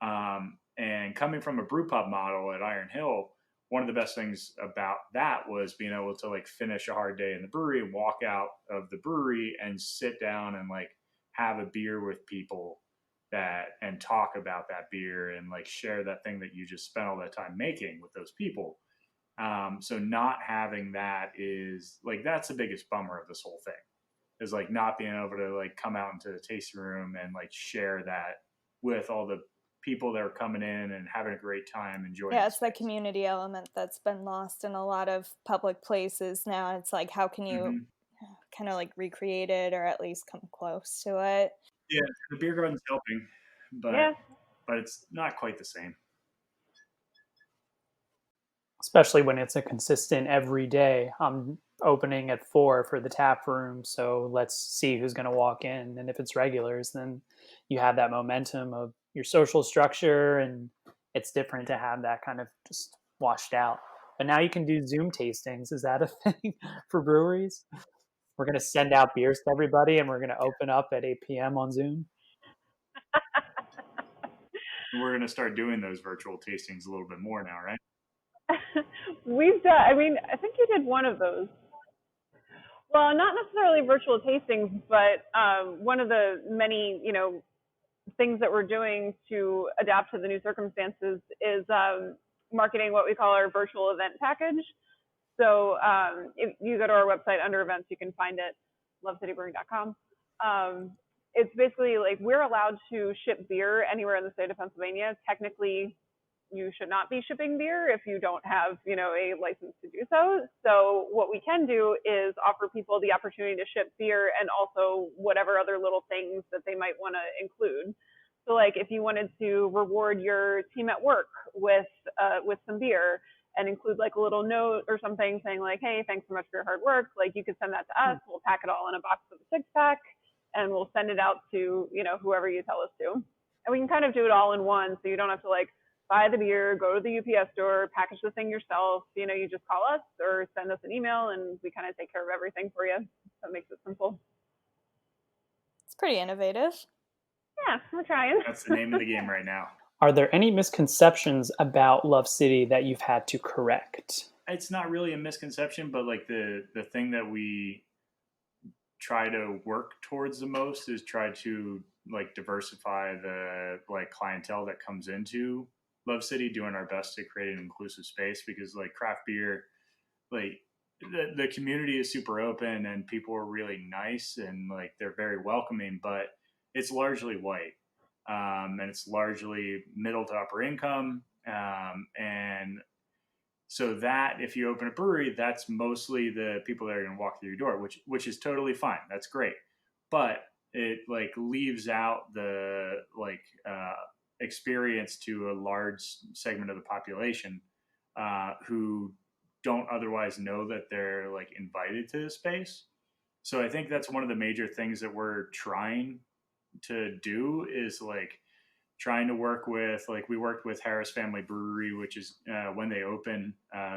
And coming from a brew pub model at Iron Hill, one of the best things about that was being able to like finish a hard day in the brewery and walk out of the brewery and sit down and like have a beer with people that and talk about that beer and like share that thing that you just spent all that time making with those people. So not having that is like that's the biggest bummer of this whole thing, is like not being able to like come out into the tasting room and like share that with all the people that are coming in and having a great time enjoying. Yeah, it's the community element that's been lost in a lot of public places now. It's like, how can you kind of like recreate it or at least come close to it? Yeah, the beer garden's helping, but it's not quite the same. Especially when it's a consistent every day. I'm opening at 4 for the tap room, so let's see who's going to walk in. And if it's regulars, then you have that momentum of your social structure, and it's different to have that kind of just washed out. But now you can do Zoom tastings. Is that a thing for breweries? We're going to send out beers to everybody, and we're going to open up at 8 p.m. on Zoom. We're going to start doing those virtual tastings a little bit more now, right? We've done, I mean, I think you did one of those. Well, not necessarily virtual tastings, but one of the many, things that we're doing to adapt to the new circumstances is marketing what we call our virtual event package. So if you go to our website under events, you can find it, lovecitybrewing.com. It's basically like we're allowed to ship beer anywhere in the state of Pennsylvania. Technically, you should not be shipping beer if you don't have, a license to do so. So what we can do is offer people the opportunity to ship beer and also whatever other little things that they might want to include. So like if you wanted to reward your team at work with some beer and include like a little note or something saying like, hey, thanks so much for your hard work. Like you could send that to us. We'll pack it all in a box with a 6-pack and we'll send it out to, whoever you tell us to. And we can kind of do it all in one. So you don't have to like buy the beer, go to the UPS store, package the thing yourself. You just call us or send us an email and we kind of take care of everything for you. So it makes it simple. It's pretty innovative. Yeah, we're trying. That's the name of the game right now. Are there any misconceptions about Love City that you've had to correct? It's not really a misconception, but like the thing that we try to work towards the most is try to like diversify the like clientele that comes into Love City, doing our best to create an inclusive space, because like craft beer, like the community is super open and people are really nice and like they're very welcoming, but it's largely white. And it's largely middle to upper income. And so that if you open a brewery, that's mostly the people that are going to walk through your door, which is totally fine. That's great. But it like leaves out the experience to a large segment of the population who don't otherwise know that they're like invited to this space. So I think that's one of the major things that we're trying to do is like trying to work with, like we worked with Harris Family Brewery, which is when they open,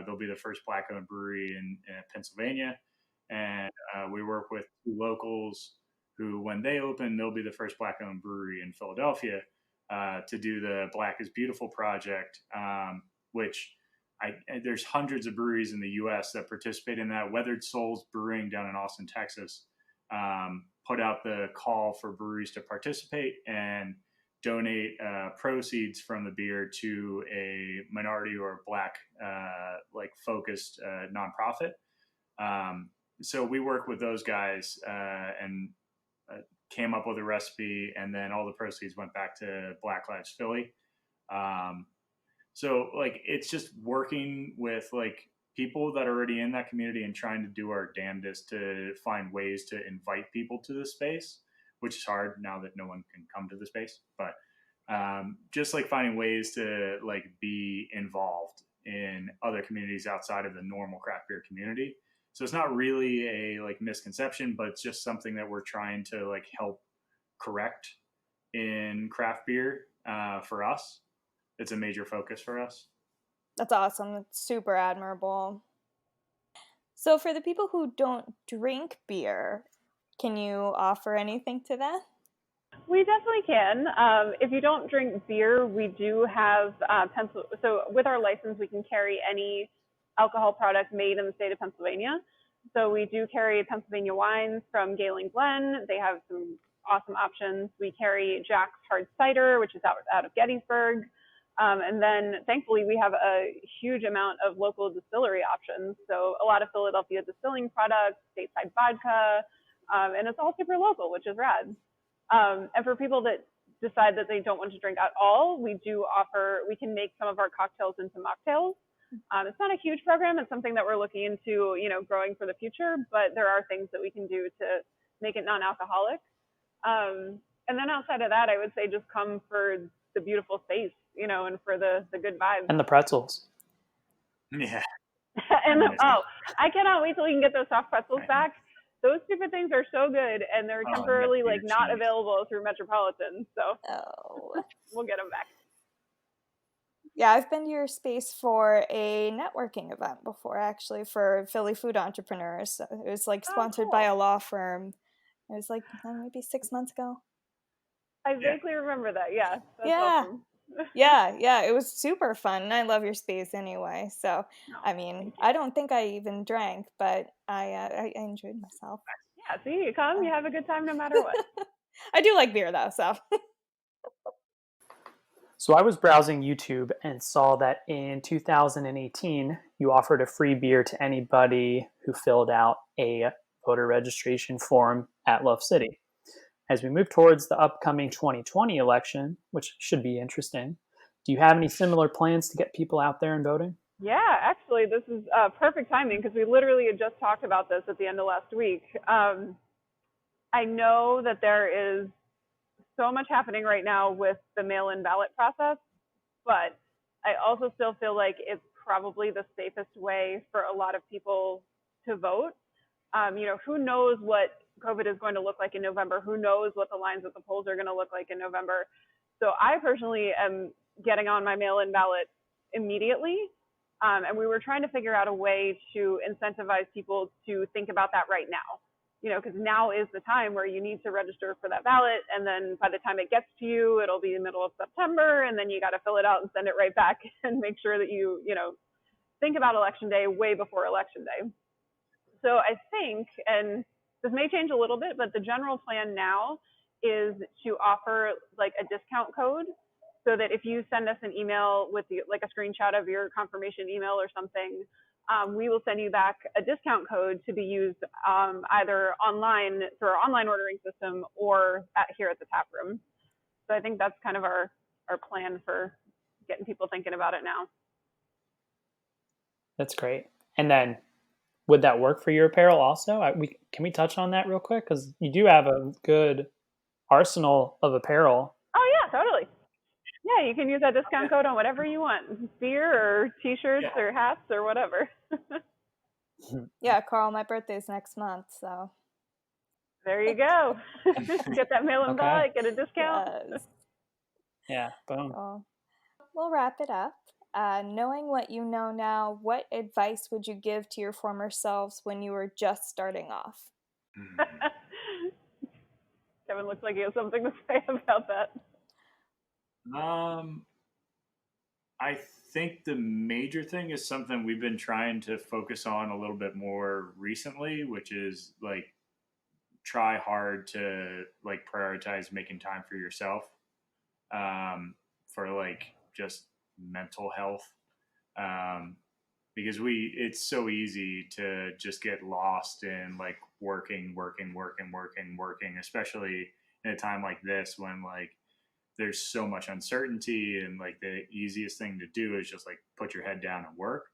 they'll be the first Black-owned brewery in Pennsylvania. And we work with two locals who, when they open, they'll be the first Black-owned brewery in Philadelphia to do the Black is Beautiful project, which there's hundreds of breweries in the U.S. that participate in that. Weathered Souls Brewing down in Austin, Texas, put out the call for breweries to participate and donate proceeds from the beer to a minority or Black focused nonprofit. So we work with those guys and came up with a recipe, and then all the proceeds went back to Black Lives Philly. So like it's just working with like people that are already in that community and trying to do our damnedest to find ways to invite people to the space, which is hard now that no one can come to the space. But just like finding ways to like be involved in other communities outside of the normal craft beer community. So it's not really a like misconception, but it's just something that we're trying to like help correct in craft beer for us. It's a major focus for us. That's awesome. That's super admirable. So for the people who don't drink beer, can you offer anything to them? We definitely can. If you don't drink beer, we do have so with our license, we can carry any alcohol product made in the state of Pennsylvania. So we do carry Pennsylvania wines from Galen Glen. They have some awesome options. We carry Jack's Hard Cider, which is out of Gettysburg. And then thankfully we have a huge amount of local distillery options. So a lot of Philadelphia distilling products, stateside vodka, and it's all super local, which is rad. And for people that decide that they don't want to drink at all, we can make some of our cocktails into mocktails. It's not a huge program. It's something that we're looking into, growing for the future, but there are things that we can do to make it non-alcoholic. And then outside of that, I would say just come for the beautiful space, and for the good vibes. And the pretzels. Yeah. And I cannot wait till we can get those soft pretzels back. Those stupid things are so good, and they're temporarily not available through Metropolitan. So we'll get them back. Yeah, I've been to your space for a networking event before, actually, for Philly food entrepreneurs. It was sponsored by a law firm. It was maybe 6 months ago. I vaguely remember that. Yeah. That's awesome. Yeah, it was super fun, and I love your space anyway. So, I mean, I don't think I even drank, but I enjoyed myself. Yeah, see, you come, you have a good time no matter what. I do like beer, though, so. So I was browsing YouTube and saw that in 2018, you offered a free beer to anybody who filled out a voter registration form at Love City. As we move towards the upcoming 2020 election, which should be interesting, do you have any similar plans to get people out there and voting? Yeah, actually, this is perfect timing because we literally had just talked about this at the end of last week. I know that there is so much happening right now with the mail-in ballot process, but I also still feel like it's probably the safest way for a lot of people to vote. Who knows what COVID is going to look like in November? Who knows what the lines at the polls are going to look like in November? So I personally am getting on my mail-in ballot immediately. And we were trying to figure out a way to incentivize people to think about that right now. Because now is the time where you need to register for that ballot. And then by the time it gets to you, it'll be the middle of September. And then you got to fill it out and send it right back and make sure that you think about Election Day way before Election Day. So I think, and this may change a little bit, but the general plan now is to offer a discount code so that if you send us an email with a screenshot of your confirmation email or something, we will send you back a discount code to be used either online through our online ordering system or here at the tap room. So I think that's kind of our plan for getting people thinking about it now. That's great. And then would that work for your apparel also? Can we touch on that real quick? Because you do have a good arsenal of apparel. Oh yeah, totally. Yeah, you can use that discount code on whatever you want, beer or T-shirts or hats or whatever. Yeah, Carl, my birthday's next month, so there you go. Get that mail-in ballot, get a discount. yes. Yeah, boom. Well, we'll wrap it up. Knowing what you know now, what advice would you give to your former selves when you were just starting off? Kevin looks like he has something to say about that. I think the major thing is something we've been trying to focus on a little bit more recently, which is like try hard to like prioritize making time for yourself, for like just mental health, because it's so easy to just get lost in like working, especially in a time like this when like there's so much uncertainty and like the easiest thing to do is just like put your head down and work,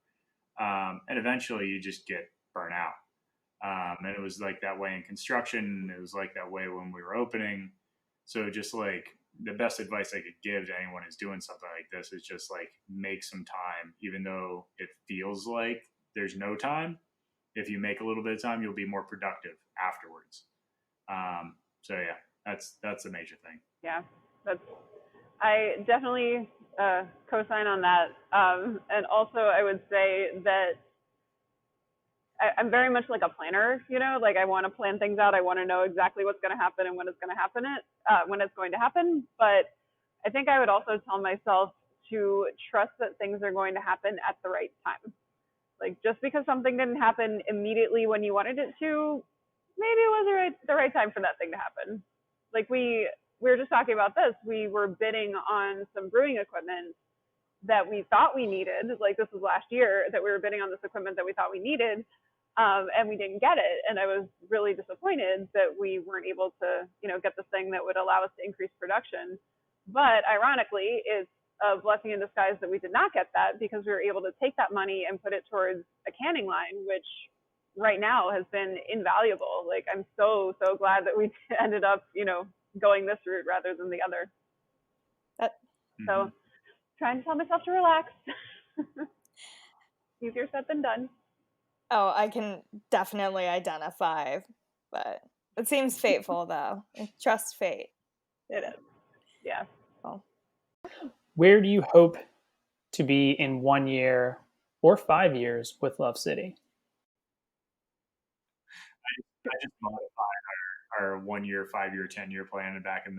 and eventually you just get burnt out. And it was like that way in construction. It was like that way when we were opening. So just like the best advice I could give to anyone who's doing something like this is just like make some time, even though it feels like there's no time. If you make a little bit of time, you'll be more productive afterwards. So yeah, that's a major thing. Yeah, I definitely co-sign on that. And also I would say that I'm very much like a planner, you know, like I want to plan things out. I want to know exactly what's going to happen and when it's going to happen, when it's going to happen. But I think I would also tell myself to trust that things are going to happen at the right time. Like just because something didn't happen immediately when you wanted it to, maybe it was the right time for that thing to happen. Like we were just talking about this. We were bidding on some brewing equipment that we thought we needed. Like this was last year that we were bidding on this equipment that we thought we needed, and we didn't get it. And I was really disappointed that we weren't able to, you know, get this thing that would allow us to increase production. But ironically, it's a blessing in disguise that we did not get that, because we were able to take that money and put it towards a canning line, which right now has been invaluable. Like I'm so glad that we ended up, you know, going this route rather than the other. So trying to tell myself to relax. Easier said than done. Oh, I can definitely identify, but it seems fateful though. Trust fate. It is. Yeah. Well, where do you hope to be in 1 year or 5 years with Love City? I just modified our 1 year, 5 year, 10-year plan back in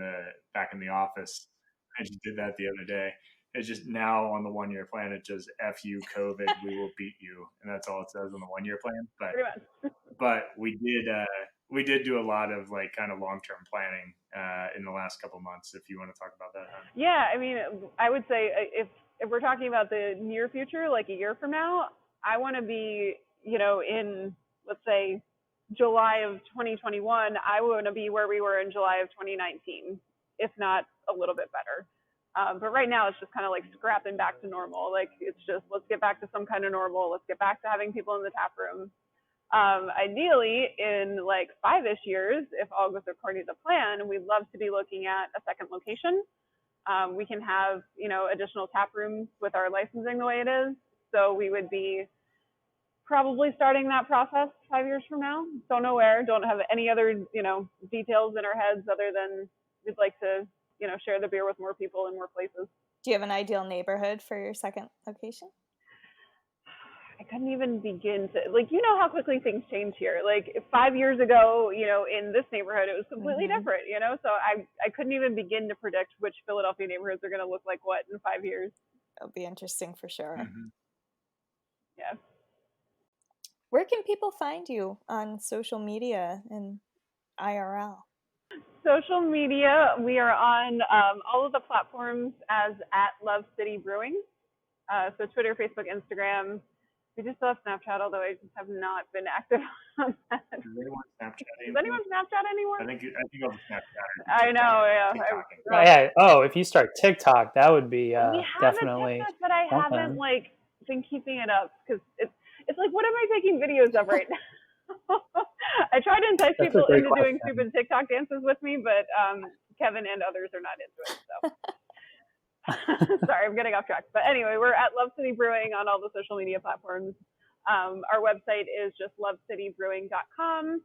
the office. I just did that the other day. It's just now on the 1 year plan, it just F you COVID, we will beat you. And that's all it says on the 1 year plan. But we did do a lot of like kind of long-term planning in the last couple months, if you want to talk about that. Huh? Yeah, I mean, I would say if we're talking about the near future, like a year from now, I want to be, you know, in, let's say, July of 2021, I want to be where we were in July of 2019, if not a little bit better. But right now it's just kind of like scrapping back to normal. Like it's just, let's get back to some kind of normal. Let's get back to having people in the tap room. Ideally in like 5-ish years, if all goes according to plan, we'd love to be looking at a second location. We can have, you know, additional tap rooms with our licensing the way it is. So we would be probably starting that process 5 years from now. Don't know where, don't have any other, you know, details in our heads other than we'd like to, you know, share the beer with more people in more places. Do you have an ideal neighborhood for your second location? I couldn't even begin to, like, you know how quickly things change here. Like 5 years ago, you know, in this neighborhood, it was completely different, you know? So I couldn't even begin to predict which Philadelphia neighborhoods are going to look like what in 5 years. It'll be interesting for sure. Yeah. Where can people find you on social media and IRL? Social media, we are on all of the platforms as @LoveCityBrewing. So Twitter, Facebook, Instagram. We just still have Snapchat, although I just have not been active on that. Does anyone Snapchat anymore? Does anyone Snapchat anymore? I think I'll be Snapchat. I know, yeah. Yeah. Oh, if you start TikTok, that would be we have definitely. TikTok, but I haven't like been keeping it up because it's like, what am I taking videos of right now? I try to entice That's a people great into doing question. stupid TikTok dances with me, but Kevin and others are not into it. So sorry, I'm getting off track. But anyway, we're at Love City Brewing on all the social media platforms. Our website is just lovecitybrewing.com.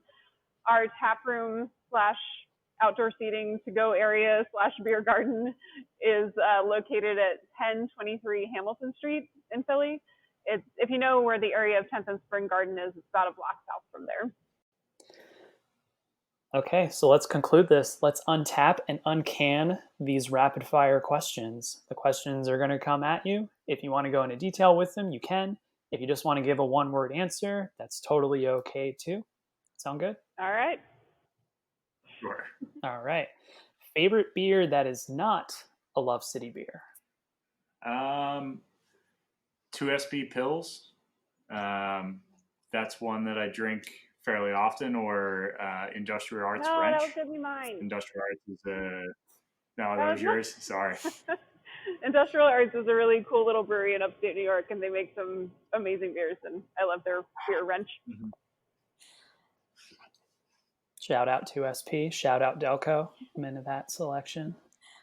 Our tap room / outdoor seating to go area / beer garden is located at 1023 Hamilton Street in Philly. If you know where the area of 10th and Spring Garden is, it's about a block south from there. Okay, so let's conclude this. Let's untap and uncan these rapid fire questions. The questions are going to come at you. If you want to go into detail with them, you can. If you just want to give a one-word answer, that's totally okay too. Sound good? All right. Sure. All right. Favorite beer that is not a Love City beer? 2SB Pills. That's one that I drink fairly often, or Industrial Arts No, French. that was going to be mine. Industrial Arts is no, that was yours. Sorry. Industrial Arts is a really cool little brewery in upstate New York, and they make some amazing beers, and I love their beer wrench. Mm-hmm. Shout out to SP. Shout out Delco. I'm into that selection.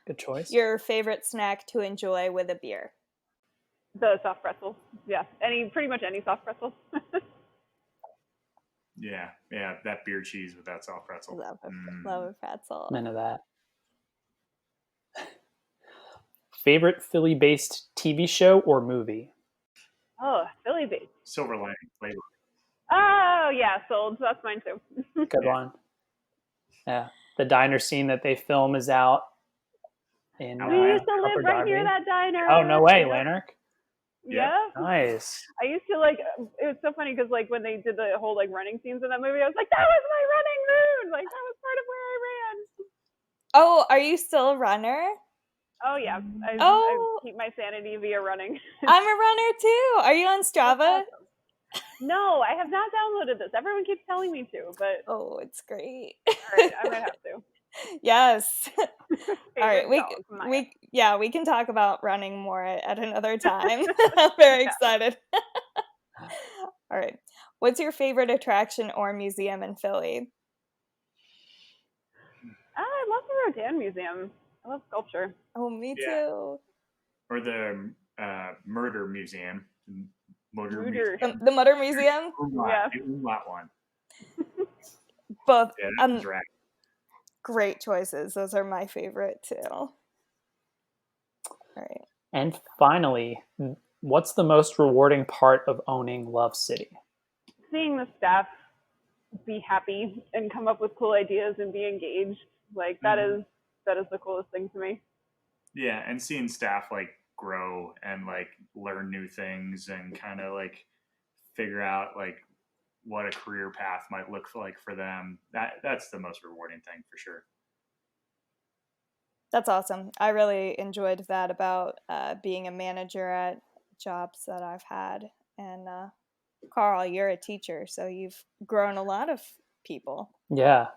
Good choice. Your favorite snack to enjoy with a beer? The soft pretzels. Yeah, pretty much any soft pretzel. Yeah, that beer cheese with that soft pretzel. Love a pretzel. I'm into that. Favorite Philly-based TV show or movie? Oh, Philly-based. Silver Lining Playbook. Oh, yeah, sold. That's mine too. Good one. Yeah, the diner scene that they film is out in. We used to live right near that diner. Oh, no way, Lanark. Yeah. Nice. I used to it was so funny because when they did the whole running scenes in that movie, I was like, that was my running moon. That was part of where I ran. Oh, are you still a runner? Oh, yeah. I keep my sanity via running. I'm a runner too. Are you on Strava? No, I have not downloaded this. Everyone keeps telling me to, but oh, it's great. All right, I might have to. Yes. All right, we can talk about running more at another time. I'm very excited. All right. What's your favorite attraction or museum in Philly? I love the Rodin Museum. I love sculpture. Oh, me too. Or the Murder Museum. The Mutter Museum? Yeah. The Umlaut one. Both. Yeah, right. Great choices. Those are my favorite too. All right. And finally, what's the most rewarding part of owning Love City? Seeing the staff be happy and come up with cool ideas and be engaged. That is the coolest thing to me. Yeah, and seeing staff grow and learn new things and kind of figure out what a career path might look like for them. That's the most rewarding thing for sure. That's awesome. I really enjoyed that about being a manager at jobs that I've had. And Carl, you're a teacher, so you've grown a lot of people. Yeah.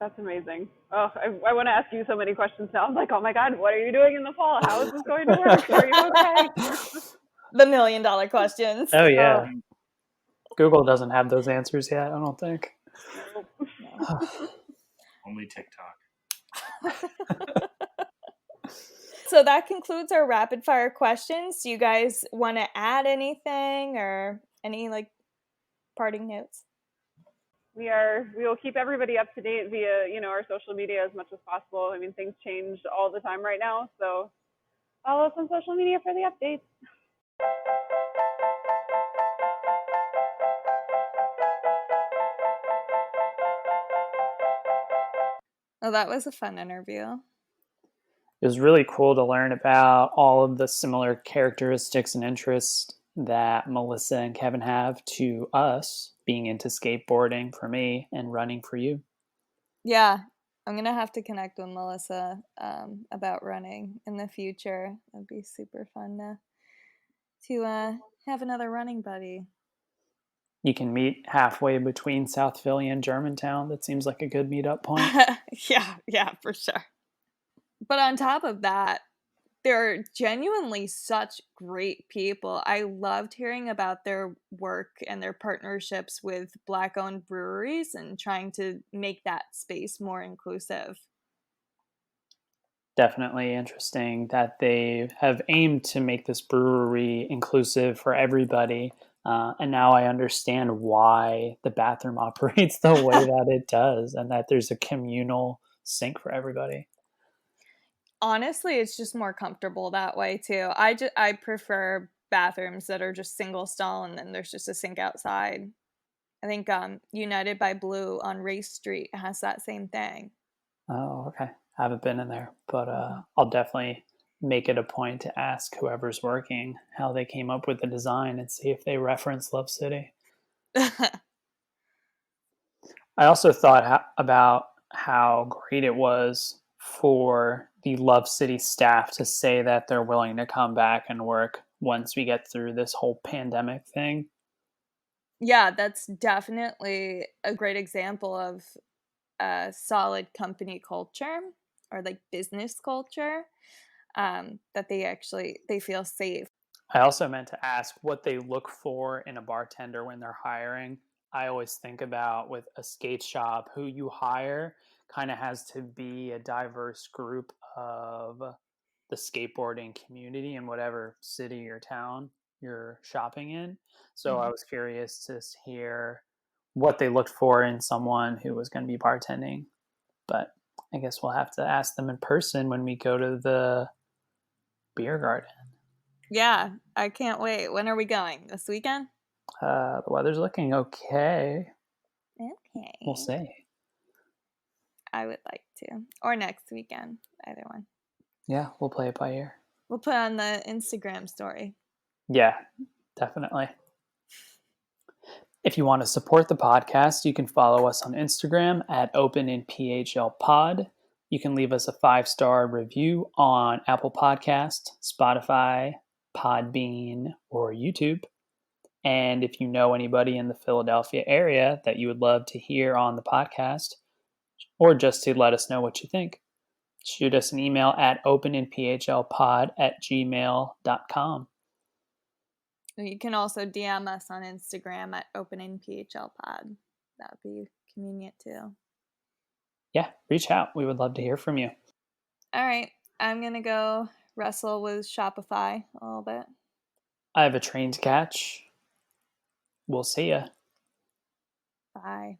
That's amazing. Oh, I want to ask you so many questions now. I'm like, oh my God, what are you doing in the fall? How is this going to work? Are you okay? The $1 million questions. Oh, yeah. Google doesn't have those answers yet, I don't think. No. Only TikTok. So that concludes our rapid fire questions. Do you guys want to add anything or any parting notes? We will keep everybody up to date via, our social media as much as possible. I mean, things change all the time right now, so follow us on social media for the updates. Oh, that was a fun interview. It was really cool to learn about all of the similar characteristics and interests that Melissa and Kevin have to us, being into skateboarding for me and running for you. Yeah, I'm going to have to connect with Melissa about running in the future. That'd be super fun to have another running buddy. You can meet halfway between South Philly and Germantown. That seems like a good meetup point. Yeah, for sure. But on top of that, they're genuinely such great people. I loved hearing about their work and their partnerships with Black-owned breweries and trying to make that space more inclusive. Definitely interesting that they have aimed to make this brewery inclusive for everybody. And now I understand why the bathroom operates the way that it does, and that there's a communal sink for everybody. Honestly, it's just more comfortable that way too. I prefer bathrooms that are just single stall and then there's just a sink outside. I think United by Blue on Race Street has that same thing. Oh, okay. I haven't been in there, but I'll definitely make it a point to ask whoever's working how they came up with the design and see if they reference Love City. I also thought about how great it was for the Love City staff to say that they're willing to come back and work once we get through this whole pandemic thing. Yeah, that's definitely a great example of a solid company culture or like business culture, that they feel safe. I also meant to ask what they look for in a bartender when they're hiring. I always think about with a skate shop, who you hire kind of has to be a diverse group of the skateboarding community in whatever city or town you're shopping in. So I was curious to hear what they looked for in someone who was going to be bartending. But I guess we'll have to ask them in person when we go to the beer garden. Yeah, I can't wait. When are we going? This weekend? The weather's looking okay. Okay. We'll see. I would like to. Or next weekend. Either one. Yeah, we'll play it by ear. We'll put on the Instagram story. Yeah, definitely. If you want to support the podcast, you can follow us on Instagram at openinPHL pod. You can leave us a 5-star review on Apple Podcast, Spotify, Podbean, or YouTube. And if you know anybody in the Philadelphia area that you would love to hear on the podcast, or just to let us know what you think, shoot us an email at openinphlpod@gmail.com. You can also DM us on Instagram at openinPHLpod. That would be convenient too. Yeah, reach out. We would love to hear from you. All right. I'm going to go wrestle with Shopify a little bit. I have a train to catch. We'll see ya. Bye.